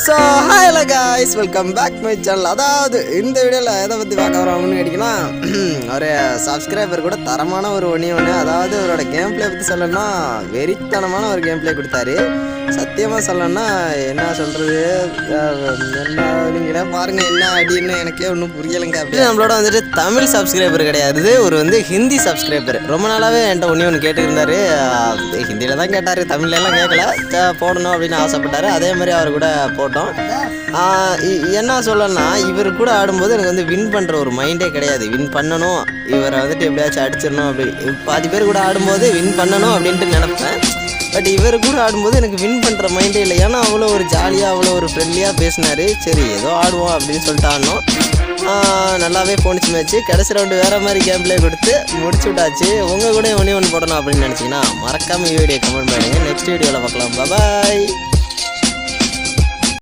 So hello guys, welcome back my channel. அதாவது இந்த வீடியோவில் எதை பற்றி பார்க்க வரோம்னு கேட்டிங்கன்னா, ஒரு சப்ஸ்கிரைபர் கூட தரமான ஒரு ஒன்று, அதாவது அவரோட கேம் பிளே பற்றி சொல்லணும்னா வெறித்தனமான ஒரு கேம் பிளே கொடுத்தாரு. சத்தியமாக சொல்லணும்னா என்ன சொல்கிறது, என்ன நீங்களே பாருங்கள் என்ன அப்படின்னு எனக்கே ஒன்றும் புரியலைங்க. அப்படி நம்மளோட வந்துட்டு தமிழ் சப்ஸ்கிரைபர் கிடையாது, ஒரு ஹிந்தி சப்ஸ்கிரைபர். ரொம்ப நாளாகவே என்கிட்ட ஒன்று கேட்டுருந்தாரு. ஹிந்தியில் தான் கேட்டார், தமிழ்லாம் கேட்கல. போடணும் அப்படின்னு ஆசைப்பட்டார். அதே மாதிரி அவர் கூட போட்டோம். என்ன சொல்லணும்னா, இவர் கூட ஆடும்போது எனக்கு வின் பண்ணுற ஒரு மைண்டே கிடையாது. வின் பண்ணணும், இவரை எப்படியாச்சும் அடிச்சிடணும் அப்படி. பாதி பேர் கூட ஆடும்போது வின் பண்ணணும் அப்படின்ட்டு நினைப்பேன். பட் இவர் கூட ஆடும்போது எனக்கு வின் பண்ணுற மைண்டே இல்லை. ஏன்னா அவ்வளோ ஒரு ஜாலியாக, அவ்வளோ ஒரு ஃப்ரெண்ட்லியாக பேசினார். சரி ஏதோ ஆடுவோம் அப்படின்னு சொல்லிட்டு ஆடணும். நல்லாவே போனிச்சு மேட்ச்சு. கடைசி ரவுண்டு வேறு மாதிரி கேம் பிளே கொடுத்து முடிச்சு விட்டாச்சு. உங்கள் கூட ஒன்று போடணும் அப்படின்னு நினச்சிங்கன்னா மறக்காமல் வீடியோ கமெண்ட் பண்ணுங்கள். நெக்ஸ்ட் வீடியோவில் பார்க்கலாம். பாய்.